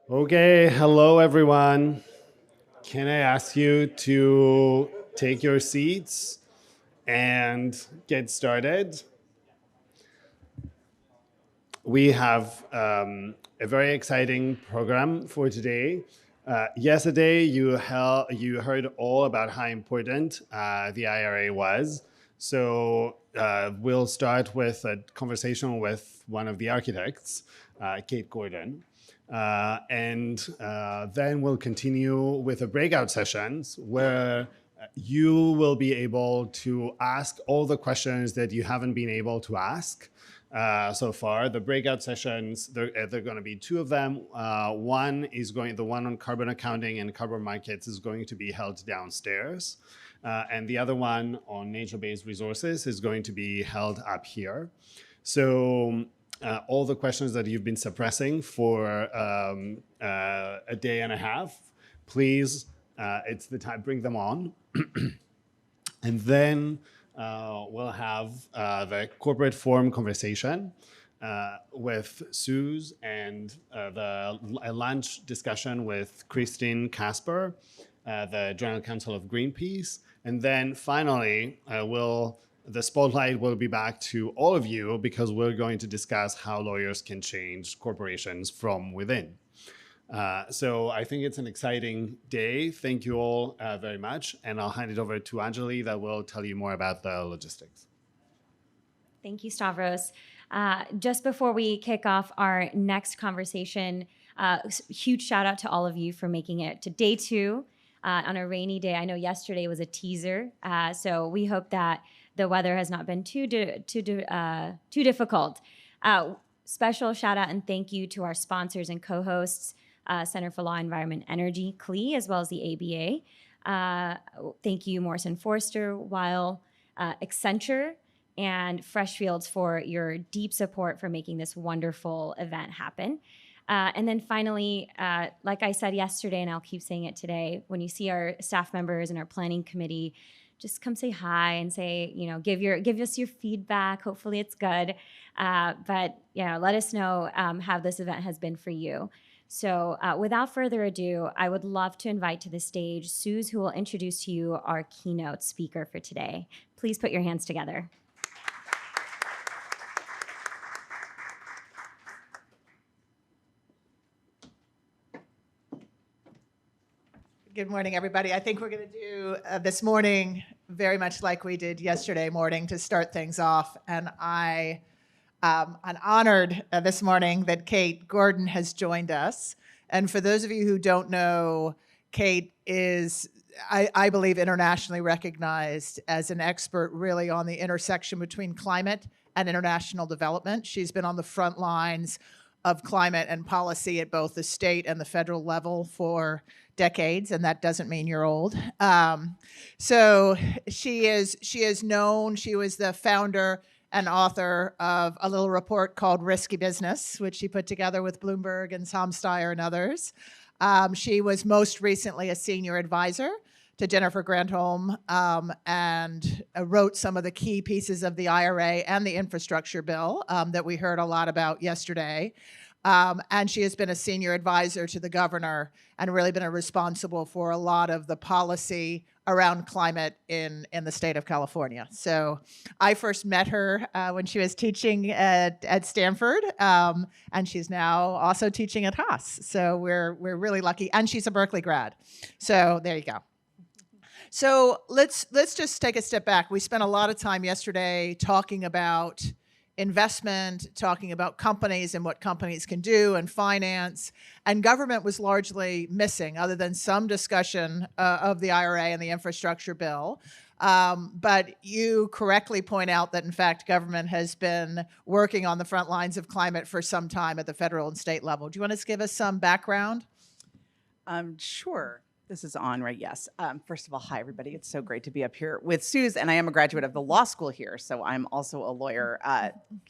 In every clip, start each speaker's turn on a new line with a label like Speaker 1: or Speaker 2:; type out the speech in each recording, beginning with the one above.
Speaker 1: Okay, hello everyone. Can I ask you to take your seats and get started? We have a very exciting program for today. Yesterday, you heard all about how important the IRA was. So we'll start with a conversation with one of the architects, Kate Gordon. And then we'll continue with the breakout sessions where you will be able to ask all the questions that you haven't been able to ask so far. The breakout sessions, there are going to be two of them. The one on carbon accounting and carbon markets is going to be held downstairs. And the other one on nature-based resources is going to be held up here. So all the questions that you've been suppressing for a day and a half, please, it's the time, bring them on. And then we'll have the corporate forum conversation with Suze and a lunch discussion with Christine Casper, the General Counsel of Greenpeace. And then finally, the spotlight will be back to all of you because we're going to discuss how lawyers can change corporations from within. So I think it's an exciting day. Thank you all very much. And I'll hand it over to Anjali that will tell you more about the logistics.
Speaker 2: Thank you, Stavros. Just before we kick off our next conversation, huge shout out to all of you for making it to day 2 on a rainy day. I know yesterday was a teaser, so we hope that the weather has not been too difficult. Special shout out and thank you to our sponsors and co-hosts, Center for Law, Environment, Energy, CLE, as well as the ABA. Thank you, Morrison Forster, Weil, Accenture, and Freshfields for your deep support for making this wonderful event happen. And then finally, like I said yesterday, and I'll keep saying it today, when you see our staff members and our planning committee, just come say hi and say, give us your feedback. Hopefully it's good. But let us know how this event has been for you. So without further ado, I would love to invite to the stage Suze, who will introduce to you our keynote speaker for today. Please put your hands together.
Speaker 3: Good morning, everybody. I think we're going to do this morning very much like we did yesterday morning to start things off. And I'm honored this morning that Kate Gordon has joined us. And for those of you who don't know, Kate is, I believe, internationally recognized as an expert really on the intersection between climate and international development. She's been on the front lines of climate and policy at both the state and the federal level for decades, and that doesn't mean you're old. So she is known. She was the founder and author of a little report called Risky Business, which she put together with Bloomberg and Tom Steyer and others. She was most recently a senior advisor to Jennifer Granholm and wrote some of the key pieces of the IRA and the infrastructure bill that we heard a lot about yesterday. And she has been a senior advisor to the governor and really been responsible for a lot of the policy around climate in the state of California. So I first met her when she was teaching at Stanford, and she's now also teaching at Haas. So we're really lucky, and she's a Berkeley grad. So there you go. So let's just take a step back. We spent a lot of time yesterday talking about investment, talking about companies and what companies can do and finance, and government was largely missing other than some discussion of the IRA and the infrastructure bill. But you correctly point out that, in fact, government has been working on the front lines of climate for some time at the federal and state level. Do you want to give us some background?
Speaker 4: Sure. This is on, right? Yes. First of all, hi, everybody. It's so great to be up here with Suze, and I am a graduate of the law school here, so I'm also a lawyer.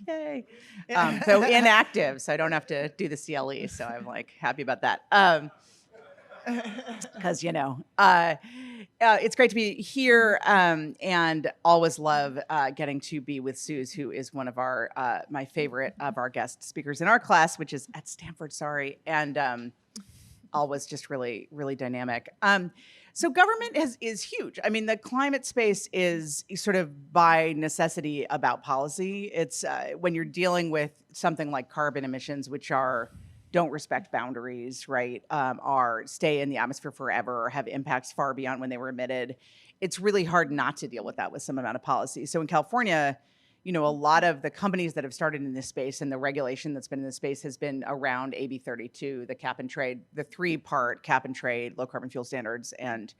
Speaker 4: Yay. Though inactive, so I don't have to do the CLE, so I'm like happy about that. because it's great to be here, and always love getting to be with Suze, who is one of our my favorite of our guest speakers in our class, which is at Stanford. Sorry, and always just really, really dynamic. So government is huge. I mean, the climate space is sort of by necessity about policy. It's when you're dealing with something like carbon emissions, which don't respect boundaries, right? Or stay in the atmosphere forever, or have impacts far beyond when they were emitted. It's really hard not to deal with that with some amount of policy. So in California, a lot of the companies that have started in this space and the regulation that's been in this space has been around AB 32, the cap and trade, the 3-part cap and trade, low carbon fuel standards, and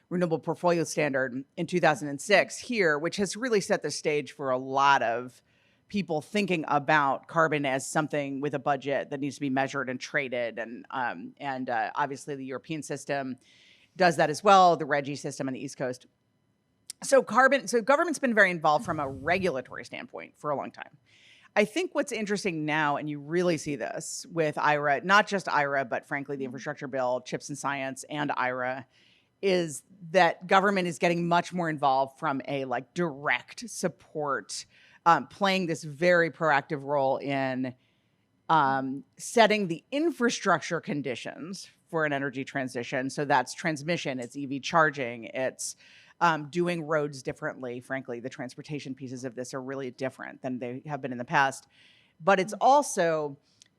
Speaker 4: renewable portfolio standard in 2006 here, which has really set the stage for a lot of people thinking about carbon as something with a budget that needs to be measured and traded. And obviously the European system does that as well, the RGGI system on the East Coast. So government's been very involved from a regulatory standpoint for a long time. I think what's interesting now, and you really see this with IRA, not just IRA, but frankly, the infrastructure bill, CHIPS and Science, and IRA, is that government is getting much more involved from a direct support, playing this very proactive role in setting the infrastructure conditions for an energy transition. So that's transmission, it's EV charging, it's doing roads differently. Frankly, the transportation pieces of this are really different than they have been in the past. But it's also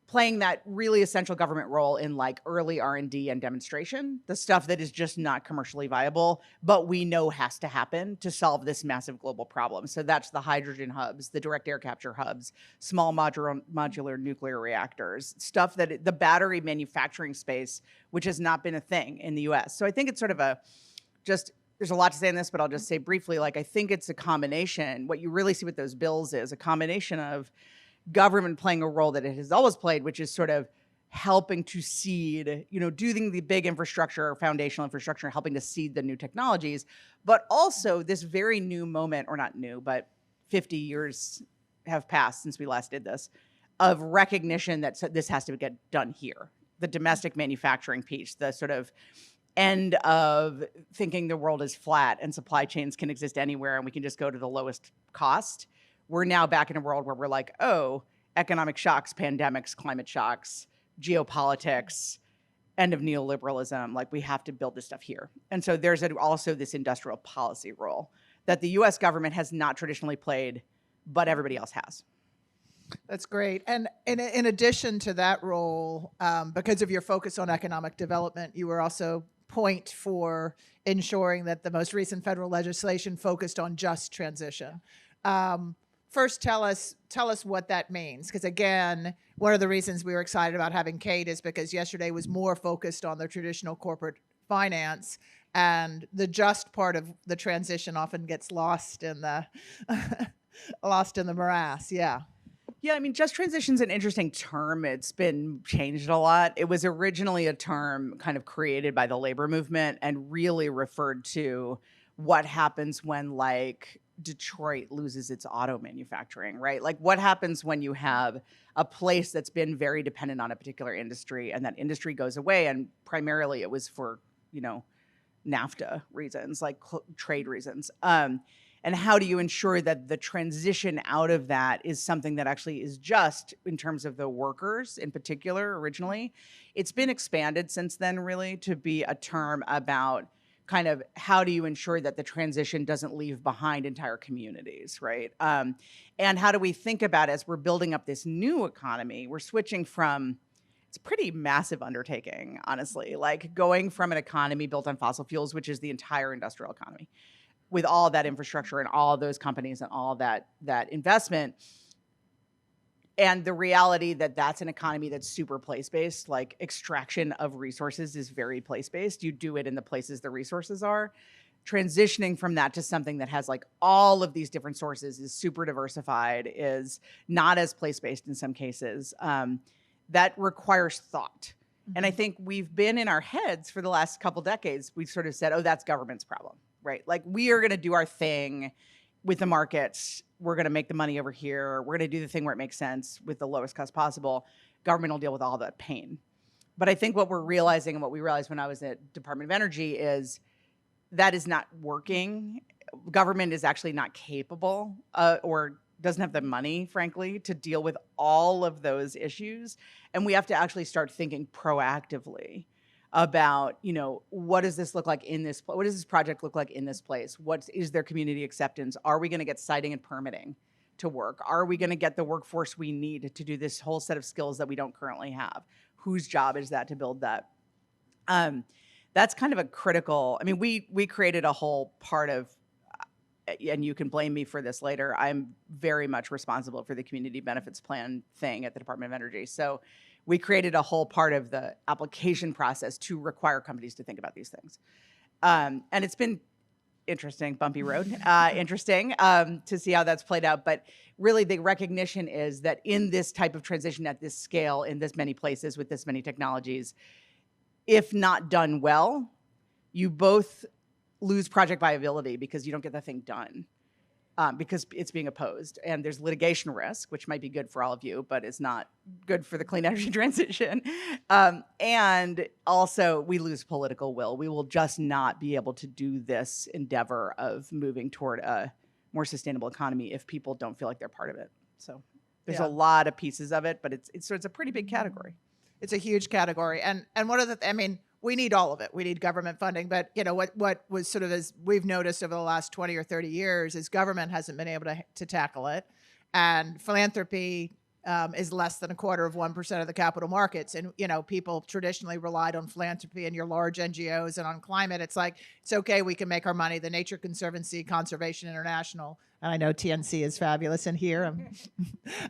Speaker 4: playing that really essential government role in early R&D and demonstration, the stuff that is just not commercially viable, but we know has to happen to solve this massive global problem. So that's the hydrogen hubs, the direct air capture hubs, small modular nuclear reactors, stuff that the battery manufacturing space, which has not been a thing in the US. So I think it's sort of there's a lot to say in this, but I'll just say briefly, I think it's a combination. What you really see with those bills is a combination of government playing a role that it has always played, which is sort of helping to seed, doing the big infrastructure, foundational infrastructure, helping to seed the new technologies, but also this very new moment, or not new, but 50 years have passed since we last did this, of recognition that this has to get done here. The domestic manufacturing piece, the sort of end of thinking the world is flat and supply chains can exist anywhere and we can just go to the lowest cost. We're now back in a world where we're like, oh, economic shocks, pandemics, climate shocks, geopolitics, end of neoliberalism. We have to build this stuff here. And so there's also this industrial policy role that the US government has not traditionally played, but everybody else has.
Speaker 3: That's great. And in addition to that role, because of your focus on economic development, you were also point for ensuring that the most recent federal legislation focused on just transition. First, tell us what that means, because again, one of the reasons we were excited about having Kate is because yesterday was more focused on the traditional corporate finance, and the just part of the transition often gets lost in the morass. Yeah.
Speaker 4: Yeah, I mean, just transition's an interesting term. It's been changed a lot. It was originally a term kind of created by the labor movement and really referred to what happens when Detroit loses its auto manufacturing, right? What happens when you have a place that's been very dependent on a particular industry and that industry goes away, and primarily it was for, NAFTA reasons, trade reasons. And how do you ensure that the transition out of that is something that actually is just in terms of the workers in particular originally? It's been expanded since then, really, to be a term about kind of how do you ensure that the transition doesn't leave behind entire communities, right? And how do we think about, as we're building up this new economy, we're switching from, it's a pretty massive undertaking, honestly, going from an economy built on fossil fuels, which is the entire industrial economy, with all that infrastructure and all those companies and all that investment, and the reality that that's an economy that's super place-based. Extraction of resources is very place-based. You do it in the places the resources are. Transitioning from that to something that has all of these different sources, is super diversified, is not as place-based in some cases. That requires thought. And I think we've been in our heads for the last couple decades, we've sort of said, oh, that's government's problem. Right? We are going to do our thing with the markets. We're going to make the money over here. We're going to do the thing where it makes sense with the lowest cost possible. Government will deal with all that pain. But I think what we're realizing and what we realized when I was at Department of Energy is that is not working. Government is actually not capable or doesn't have the money, frankly, to deal with all of those issues. And we have to actually start thinking proactively about, what does this look like in this, what does this project look like in this place? What is their community acceptance? Are we going to get siting and permitting to work? Are we going to get the workforce we need to do this whole set of skills that we don't currently have? Whose job is that to build that? That's kind of a critical, we created a whole part of, and you can blame me for this later, I'm very much responsible for the community benefits plan thing at the Department of Energy. So we created a whole part of the application process to require companies to think about these things. And it's been interesting, bumpy road, interesting to see how that's played out. But really the recognition is that in this type of transition at this scale, in this many places with this many technologies, if not done well, you both lose project viability because you don't get the thing done because it's being opposed. And there's litigation risk, which might be good for all of you, but it's not good for the clean energy transition. And also we lose political will. We will just not be able to do this endeavor of moving toward a more sustainable economy if people don't feel like they're part of it. So there's a lot of pieces of it, but it's a pretty big category.
Speaker 3: It's a huge category. And one of the, we need all of it. We need government funding. But, what was sort of, as we've noticed over the last 20 or 30 years, is government hasn't been able to tackle it. And philanthropy is less than 1/4% of the capital markets. And, people traditionally relied on philanthropy and your large NGOs and on climate. It's like, it's okay, we can make our money. The Nature Conservancy, Conservation International, and I know TNC is fabulous in here.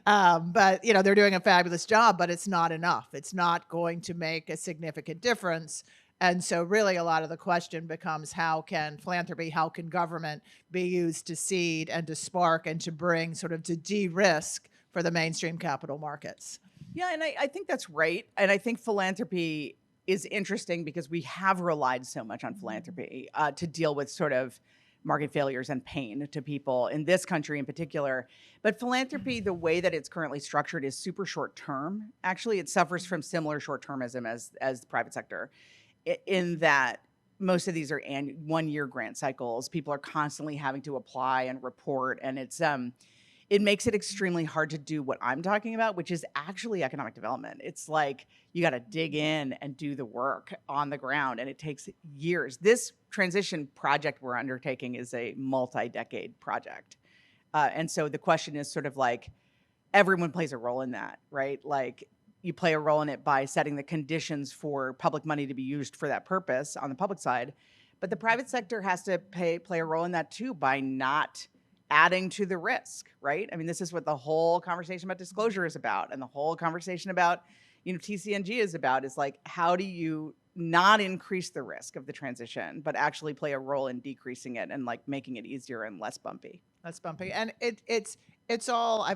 Speaker 3: But, they're doing a fabulous job, but it's not enough. It's not going to make a significant difference. And so really a lot of the question becomes, how can philanthropy, how can government be used to seed and to spark and to bring sort of to de-risk for the mainstream capital markets?
Speaker 4: Yeah, and I think that's right. And I think philanthropy is interesting because we have relied so much on philanthropy to deal with sort of market failures and pain to people in this country in particular. But philanthropy, the way that it's currently structured, is super short term. Actually, it suffers from similar short-termism as the private sector, in that most of these are one-year grant cycles. People are constantly having to apply and report, and it makes it extremely hard to do what I'm talking about, which is actually economic development. It's like you got to dig in and do the work on the ground, and it takes years. This transition project we're undertaking is a multi-decade project. And so the question is sort of like, everyone plays a role in that, right? Like, you play a role in it by setting the conditions for public money to be used for that purpose on the public side. But the private sector has to play a role in that too, by not adding to the risk, right? This is what the whole conversation about disclosure is about, and the whole conversation about, TCNG is about, is like, how do you not increase the risk of the transition, but actually play a role in decreasing it and like making it easier and less bumpy.
Speaker 3: Less bumpy, and it's all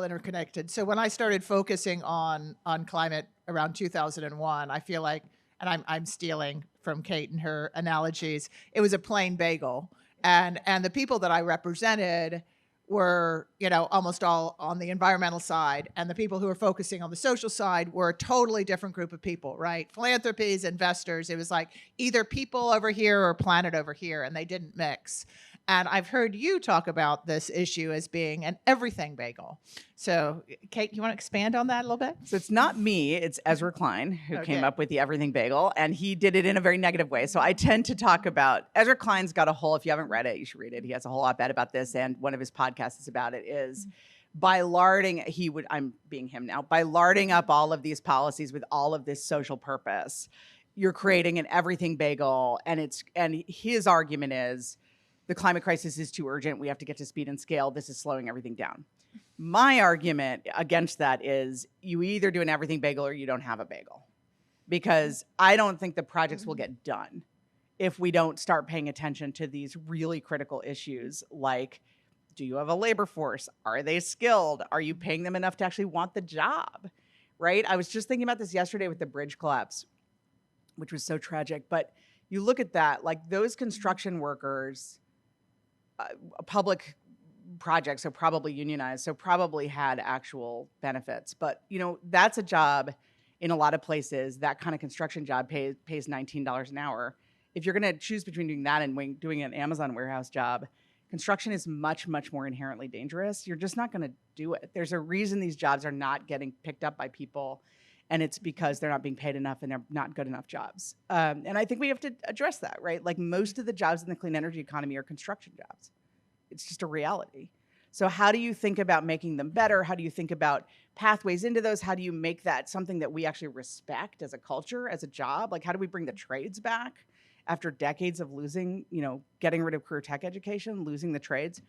Speaker 3: interconnected. So when I started focusing on climate around 2001, I feel like, and I'm stealing from Kate and her analogies, it was a plain bagel. And the people that I represented were, almost all on the environmental side, and the people who were focusing on the social side were a totally different group of people, right? Philanthropies, investors, it was like either people over here or planet over here, and they didn't mix. And I've heard you talk about this issue as being an everything bagel. So, Kate, you want to expand on that a little bit?
Speaker 4: So it's not me, it's Ezra Klein who came up with the everything bagel, and he did it in a very negative way. So I tend to talk about, Ezra Klein's got a whole, if you haven't read it, you should read it. He has a whole op-ed about this, and one of his podcasts is about it, is by larding, I'm being him now, by larding up all of these policies with all of this social purpose, you're creating an everything bagel. And his argument is, the climate crisis is too urgent. We have to get to speed and scale. This is slowing everything down. My argument against that is, you either do an everything bagel or you don't have a bagel. Because I don't think the projects will get done if we don't start paying attention to these really critical issues, like, do you have a labor force? Are they skilled? Are you paying them enough to actually want the job, right? I was just thinking about this yesterday with the bridge collapse, which was so tragic. But you look at that, like, those construction workers, public projects, so probably unionized, so probably had actual benefits. But, that's a job, in a lot of places, that kind of construction job pays $19 an hour. If you're going to choose between doing that and doing an Amazon warehouse job, construction is much, much more inherently dangerous. You're just not going to do it. There's a reason these jobs are not getting picked up by people, and it's because they're not being paid enough and they're not good enough jobs. And I think we have to address that, right? Like, most of the jobs in the clean energy economy are construction jobs. It's just a reality. So how do you think about making them better? How do you think about pathways into those? How do you make that something that we actually respect as a culture, as a job? Like, how do we bring the trades back after decades of losing, getting rid of career tech education, losing the trades?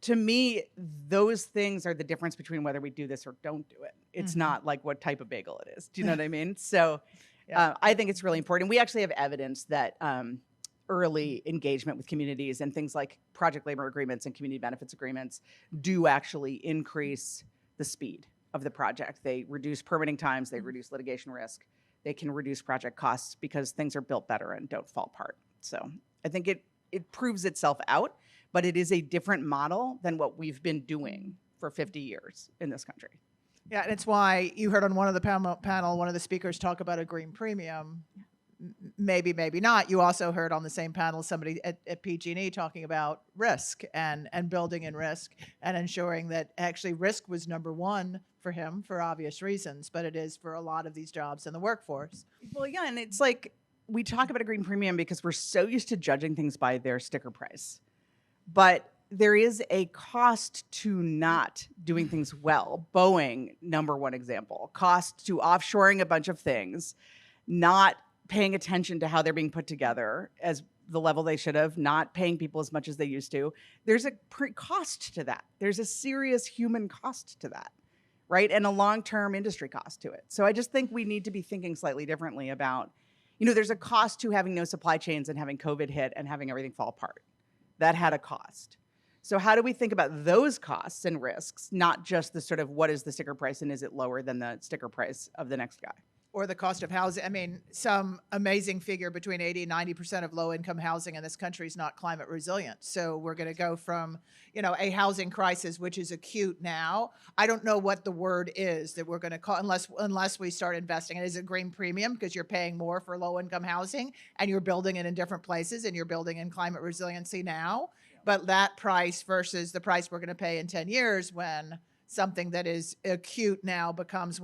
Speaker 4: To me, those things are the difference between whether we do this or don't do it. It's not like what type of bagel it is. Do you know what I mean? So I think it's really important. We actually have evidence that early engagement with communities and things like project labor agreements and community benefits agreements do actually increase the speed of the project. They reduce permitting times, they reduce litigation risk, they can reduce project costs because things are built better and don't fall apart. So I think it proves itself out, but it is a different model than what we've been doing for 50 years in this country.
Speaker 3: Yeah, and it's why you heard on one of the panel, one of the speakers talk about a green premium. Maybe, maybe not. You also heard on the same panel somebody at PG&E talking about risk and building in risk and ensuring that actually risk was number one for him for obvious reasons, but it is for a lot of these jobs in the workforce.
Speaker 4: Well, yeah, and it's like we talk about a green premium because we're so used to judging things by their sticker price. But there is a cost to not doing things well. Boeing, number one example. Cost to offshoring a bunch of things, not paying attention to how they're being put together as the level they should have, not paying people as much as they used to. There's a cost to that. There's a serious human cost to that, right? And a long-term industry cost to it. So I just think we need to be thinking slightly differently about, there's a cost to having no supply chains and having COVID hit and having everything fall apart. That had a cost. So how do we think about those costs and risks, not just the sort of what is the sticker price and is it lower than the sticker price of the next guy?
Speaker 3: Or the cost of housing. I mean, some amazing figure between 80 and 90% of low-income housing in this country is not climate resilient. So we're going to go from, a housing crisis, which is acute now. I don't know what the word is that we're going to call, unless we start investing. And is it green premium because you're paying more for low-income housing and you're building it in different places and you're building in climate resiliency now? But that price versus the price we're going to pay in 10 years when something that is acute now becomes,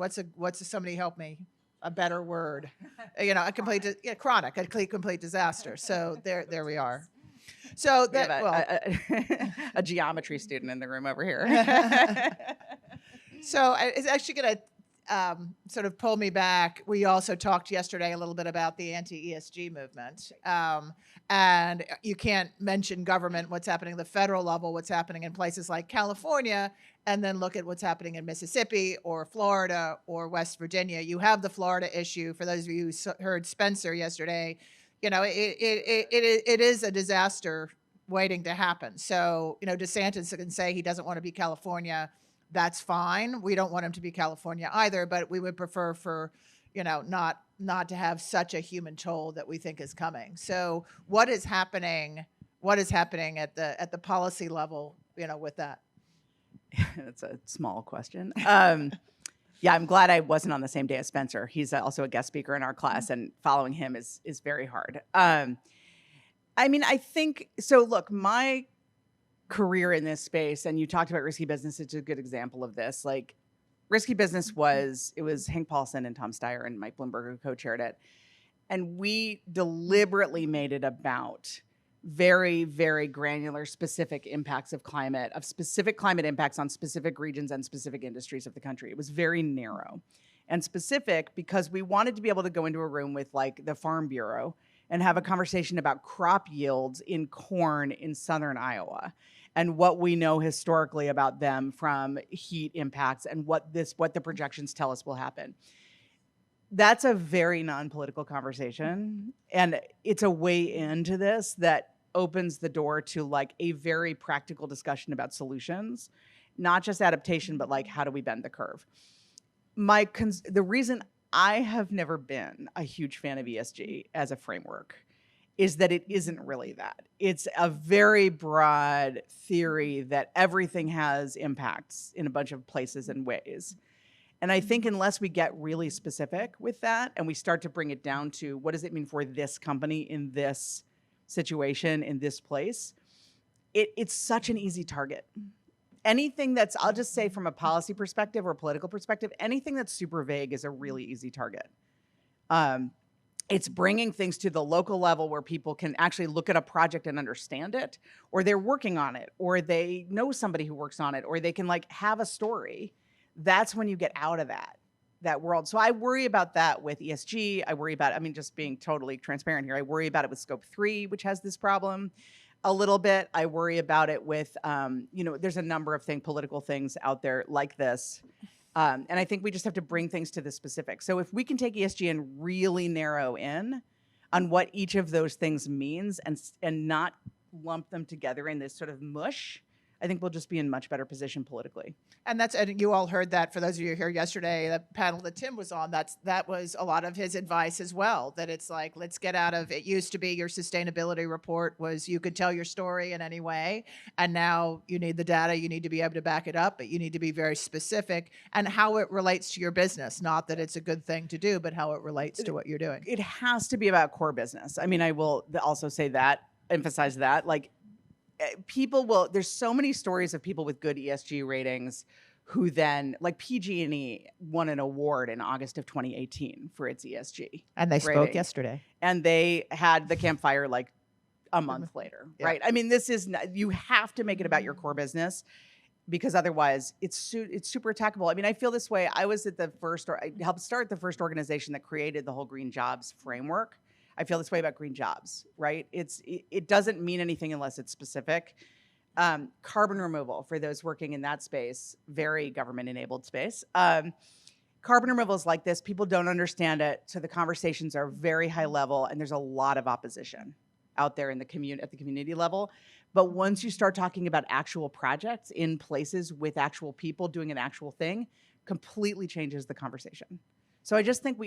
Speaker 3: somebody help me? A better word, a chronic, a complete disaster. So there we are. So that
Speaker 4: a geometry student in the room over here.
Speaker 3: So it's actually going to sort of pull me back. We also talked yesterday a little bit about the anti-ESG movement. And you can't mention government, what's happening at the federal level, what's happening in places like California, and then look at what's happening in Mississippi or Florida or West Virginia. You have the Florida issue. For those of you who heard Spencer yesterday, it is a disaster waiting to happen. So, DeSantis can say he doesn't want to be California. That's fine. We don't want him to be California either, but we would prefer for, not to have such a human toll that we think is coming. So what is happening at the policy level, with that?
Speaker 4: That's a small question. Yeah, I'm glad I wasn't on the same day as Spencer. He's also a guest speaker in our class, and following him is very hard. I think so. Look, my career in this space, and you talked about risky business. It's a good example of this. Like, risky business was Hank Paulson and Tom Steyer and Mike Bloomberg who co-chaired it, and we deliberately made it about very, very granular, specific impacts of specific climate impacts on specific regions and specific industries of the country. It was very narrow and specific because we wanted to be able to go into a room with like the Farm Bureau and have a conversation about crop yields in corn in southern Iowa and what we know historically about them from heat impacts and what the projections tell us will happen. That's a very non-political conversation, and it's a way into this that opens the door to like a very practical discussion about solutions, not just adaptation, but like how do we bend the curve. The reason I have never been a huge fan of ESG as a framework is that it isn't really that. It's a very broad theory that everything has impacts in a bunch of places and ways. And I think unless we get really specific with that and we start to bring it down to what does it mean for this company in this situation, in this place, it's such an easy target. Anything that's, I'll just say from a policy perspective or political perspective, anything that's super vague is a really easy target. It's bringing things to the local level where people can actually look at a project and understand it, or they're working on it, or they know somebody who works on it, or they can like have a story. That's when you get out of that world. So I worry about that with ESG. I worry about, I mean, just being totally transparent here. I worry about it with Scope 3, which has this problem a little bit. I worry about it with, there's a number of political things out there like this. And I think we just have to bring things to the specific. So if we can take ESG and really narrow in on what each of those things means and not lump them together in this sort of mush, I think we'll just be in much better position politically.
Speaker 3: And you all heard that, for those of you here yesterday, the panel that Tim was on, that was a lot of his advice as well, that it's like, let's get out of, it used to be your sustainability report was you could tell your story in any way, and now you need the data, you need to be able to back it up, but you need to be very specific and how it relates to your business, not that it's a good thing to do, but how it relates to what you're doing.
Speaker 4: It has to be about core business. I mean, I will also say that, emphasize that, like, there's so many stories of people with good ESG ratings who then, like PG&E won an award in August of 2018 for its ESG.
Speaker 3: And they
Speaker 4: rating.
Speaker 3: spoke yesterday.
Speaker 4: And they had the campfire like a month later, right? I mean, you have to make it about your core business, because otherwise it's super attackable. I mean, I feel this way. I helped start the first organization that created the whole green jobs framework. I feel this way about green jobs, right? It doesn't mean anything unless it's specific. Carbon removal, for those working in that space, very government-enabled space. Carbon removal is like this. People don't understand it, so the conversations are very high level, and there's a lot of opposition out there at the community level. But once you start talking about actual projects in places with actual people doing an actual thing, completely changes the conversation. So I just think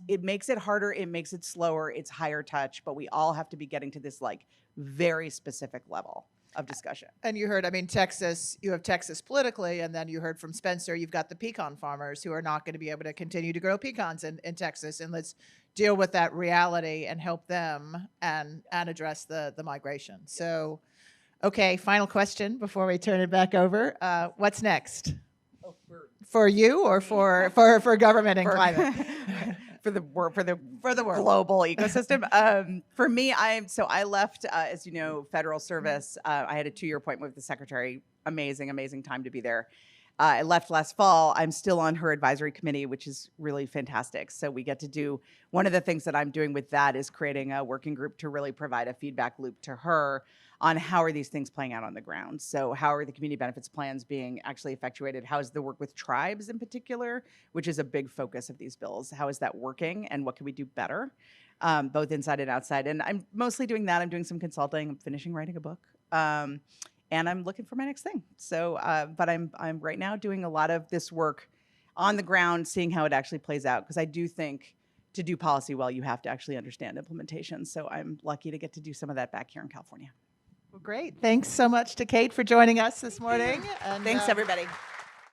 Speaker 4: it makes it harder, it makes it slower, it's higher touch, but we all have to be getting to this like very specific level of discussion.
Speaker 3: And you heard, I mean, Texas, you have Texas politically, and then you heard from Spencer, you've got the pecan farmers who are not going to be able to continue to grow pecans in Texas. And let's deal with that reality and help them and address the migration. So, okay, final question before we turn it back over. What's next? For you or for government and climate?
Speaker 4: for the global ecosystem. For me, I left, as you know, federal service. I had a 2-year appointment with the secretary. Amazing time to be there. I left last fall. I'm still on her advisory committee, which is really fantastic. So we get to do, one of the things that I'm doing with that is creating a working group to really provide a feedback loop to her on how are these things playing out on the ground. So how are the community benefits plans being actually effectuated? How is the work with tribes in particular, which is a big focus of these bills? How is that working, and what can we do better, both inside and outside? And I'm mostly doing that. I'm doing some consulting. I'm finishing writing a book. And I'm looking for my next thing. So, but I'm right now doing a lot of this work on the ground, seeing how it actually plays out, because I do think to do policy well, you have to actually understand implementation. So I'm lucky to get to do some of that back here in California.
Speaker 3: Well, great. Thanks so much to Kate for joining us this morning. And,
Speaker 4: thanks, everybody.